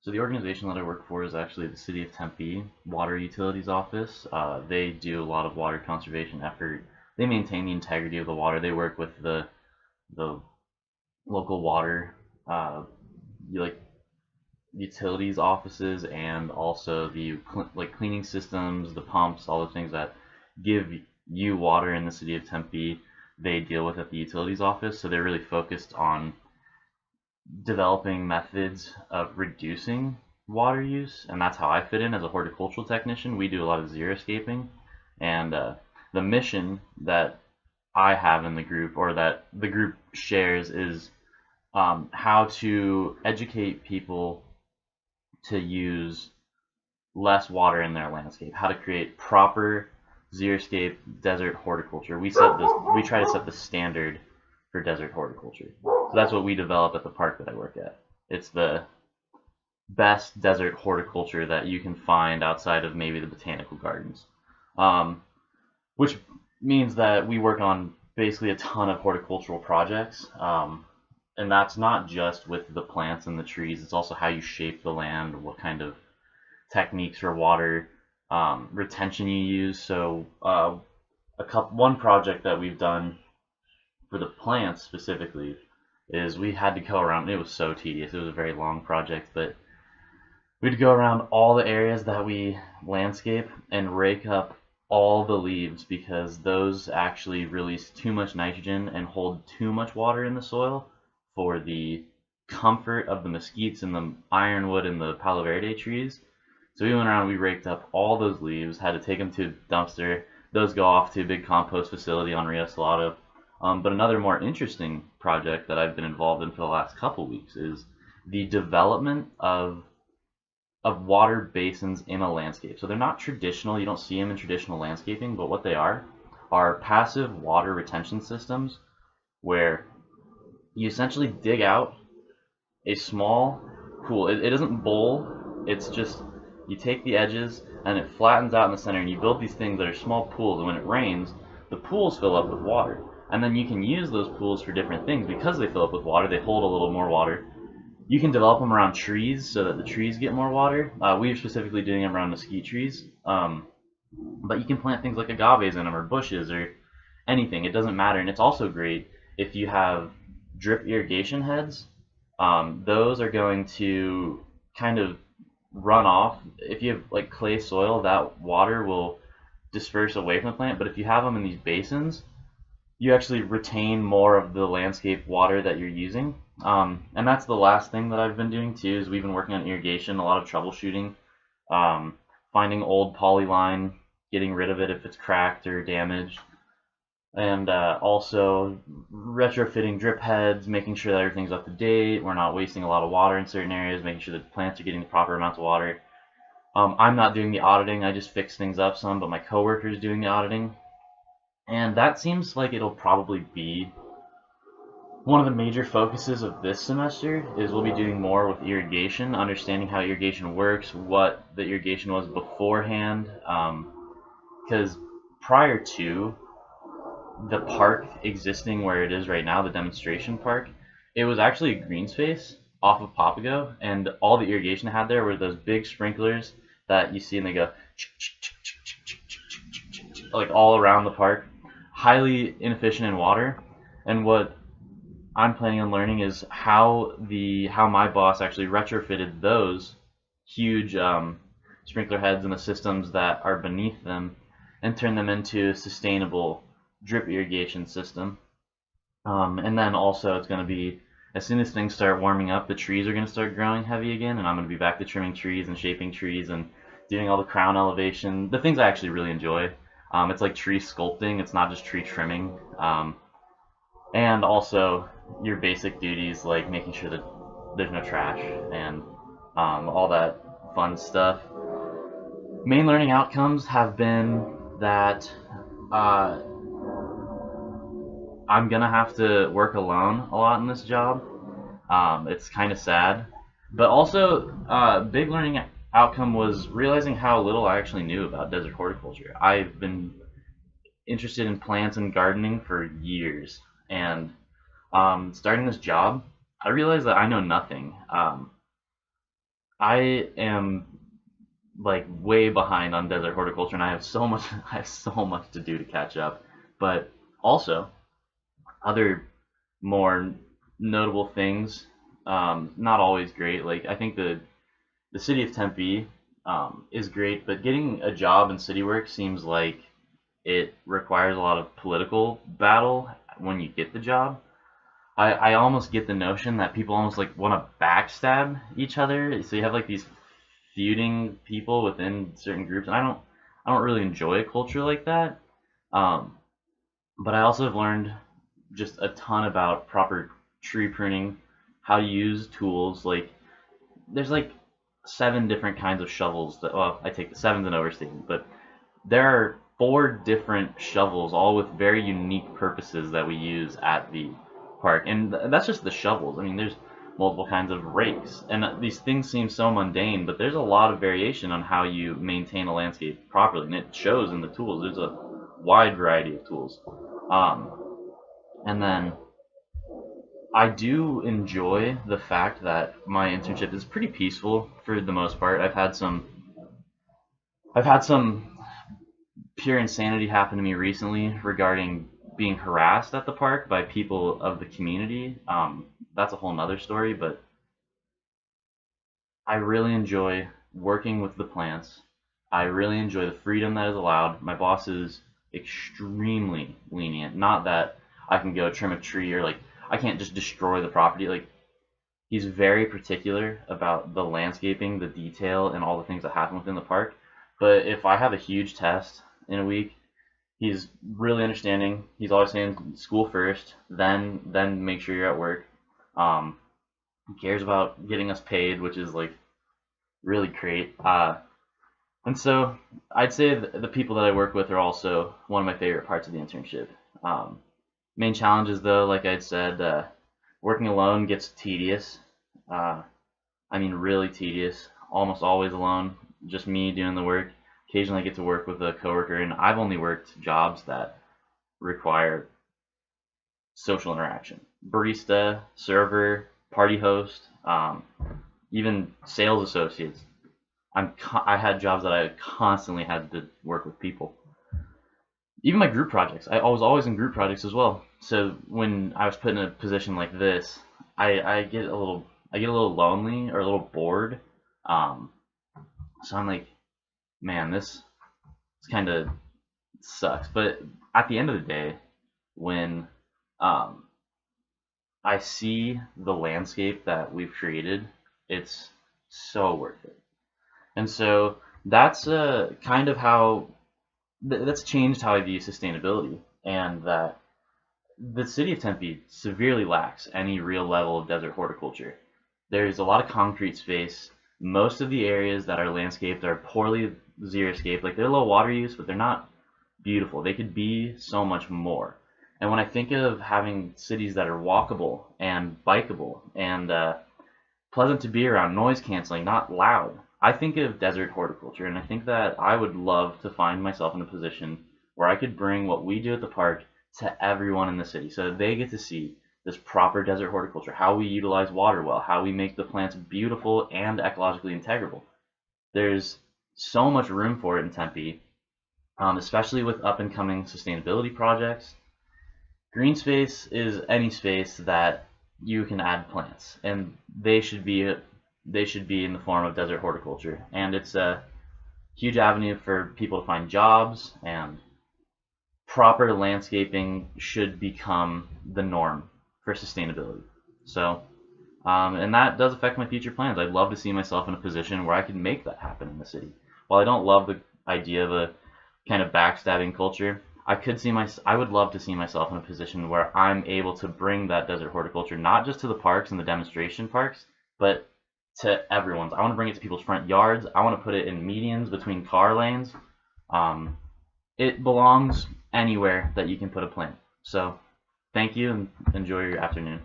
So the organization that I work for is actually the City of Tempe Water Utilities Office. They do a lot of water conservation effort. They maintain the integrity of the water. They work with the local water like utilities offices and also the like cleaning systems, the pumps, all the things that give you water in the City of Tempe. They deal with at the utilities office. So they're really focused on developing methods of reducing water use, and that's how I fit in as a horticultural technician. We do a lot of xeriscaping, and the mission that I have in the group, or that the group shares, is how to educate people to use less water in their landscape, how to create proper xeriscape desert horticulture. We try to set the standard for desert horticulture. So that's what we develop at the park that I work at. It's the best desert horticulture that you can find outside of maybe the botanical gardens, which means that we work on basically a ton of horticultural projects, and that's not just with the plants and the trees. It's also how you shape the land, what kind of techniques for water retention you use. So one project that we've done for the plants specifically is we had to go around. It was so tedious. It was a very long project, but we had to go around all the areas that we landscape and rake up all the leaves, because those actually release too much nitrogen and hold too much water in the soil for the comfort of the mesquites and the ironwood and the palo verde trees. So we went around, we raked up all those leaves, had to take them to a dumpster. Those go off to a big compost facility on Rio Salado. But another more interesting project that I've been involved in for the last couple weeks is the development of water basins in a landscape. So they're not traditional, you don't see them in traditional landscaping, but what they are passive water retention systems where you essentially dig out a small pool. It doesn't bowl, it's just you take the edges and it flattens out in the center, and you build these things that are small pools, and when it rains, the pools fill up with water. And then you can use those pools for different things. Because they fill up with water, they hold a little more water. You can develop them around trees so that the trees get more water. We are specifically doing them around mesquite trees. But you can plant things like agaves in them, or bushes, or anything. It doesn't matter. And it's also great if you have drip irrigation heads. Those are going to kind of run off. If you have like clay soil, that water will disperse away from the plant. But if you have them in these basins, you actually retain more of the landscape water that you're using. And that's the last thing that I've been doing too, is we've been working on irrigation, a lot of troubleshooting, finding old poly line, getting rid of it if it's cracked or damaged, and also retrofitting drip heads, making sure that everything's up to date, we're not wasting a lot of water in certain areas, making sure that the plants are getting the proper amounts of water. I'm not doing the auditing, I just fix things up some, but my coworker is doing the auditing. And that seems like it'll probably be one of the major focuses of this semester, is we'll be doing more with irrigation, understanding how irrigation works, what the irrigation was beforehand. Because prior to the park existing where it is right now, the demonstration park, it was actually a green space off of Papago, and all the irrigation it had there were those big sprinklers that you see, and they go like all around the park. Highly inefficient in water. And what I'm planning on learning is how my boss actually retrofitted those huge sprinkler heads and the systems that are beneath them, and turned them into a sustainable drip irrigation system. And then also it's going to be, as soon as things start warming up, the trees are going to start growing heavy again, and I'm going to be back to trimming trees and shaping trees and doing all the crown elevation, the things I actually really enjoy. It's like tree sculpting, it's not just tree trimming. And also your basic duties like making sure that there's no trash and all that fun stuff. Main learning outcomes have been that I'm gonna have to work alone a lot in this job. It's kind of sad, but also big learning outcome was realizing how little I actually knew about desert horticulture. I've been interested in plants and gardening for years, and starting this job, I realized that I know nothing. I am like way behind on desert horticulture, and I have so much I have so much to do to catch up. But also other more notable things, not always great. Like I think the city of Tempe is great, but getting a job in city work seems like it requires a lot of political battle when you get the job. I almost get the notion that people almost like want to backstab each other. So you have like these feuding people within certain groups, and I don't really enjoy a culture like that. Um, but I also have learned just a ton about proper tree pruning, how to use tools. Like there's like 7 different kinds of shovels that, well, I take the seven's an overstatement, but there are 4 different shovels, all with very unique purposes that we use at the park, and that's just the shovels. I mean, there's multiple kinds of rakes, and these things seem so mundane, but there's a lot of variation on how you maintain a landscape properly, and it shows in the tools. There's a wide variety of tools, and then I do enjoy the fact that my internship is pretty peaceful for the most part. I've had some pure insanity happen to me recently regarding being harassed at the park by people of the community. That's a whole nother story, but I really enjoy working with the plants. I really enjoy the freedom that is allowed. My boss is extremely lenient. Not that I can go trim a tree or like I can't just destroy the property. Like he's very particular about the landscaping, the detail, and all the things that happen within the park. But if I have a huge test in a week, he's really understanding. He's always saying school first, then make sure you're at work. Um, he cares about getting us paid, which is like really great. And so I'd say the people that I work with are also one of my favorite parts of the internship. Um, Main challenges, though, like I'd said, working alone gets tedious. Uh, I mean, really tedious. Almost always alone, just me doing the work. Occasionally, I get to work with a coworker, and I've only worked jobs that require social interaction. Barista, server, party host, even sales associates. I had jobs that I constantly had to work with people. Even my group projects. I was always in group projects as well. So when I was put in a position like this, I get a little lonely or a little bored. Um, so I'm like, man, this kind of sucks. But at the end of the day, when um, I see the landscape that we've created, it's so worth it. And so that's kind of how that's changed how I view sustainability, and that the city of Tempe severely lacks any real level of desert horticulture. There's a lot of concrete space. Most of the areas that are landscaped are poorly xeriscaped. Like they're low water use, but they're not beautiful. They could be so much more. And when I think of having cities that are walkable and bikeable and pleasant to be around, noise canceling, not loud, I think of desert horticulture, and I think that I would love to find myself in a position where I could bring what we do at the park to everyone in the city so that they get to see this proper desert horticulture, how we utilize water well, how we make the plants beautiful and ecologically integrable. There's so much room for it in Tempe, especially with up and coming sustainability projects. Green space is any space that you can add plants, and they should be in the form of desert horticulture. And it's a huge avenue for people to find jobs, and proper landscaping should become the norm for sustainability. So, and that does affect my future plans. I'd love to see myself in a position where I can make that happen in the city. While I don't love the idea of a kind of backstabbing culture, I would love to see myself in a position where I'm able to bring that desert horticulture not just to the parks and the demonstration parks, but to everyone's. I want to bring it to people's front yards. I want to put it in medians between car lanes. Um, it belongs anywhere that you can put a plant. So, thank you and enjoy your afternoon.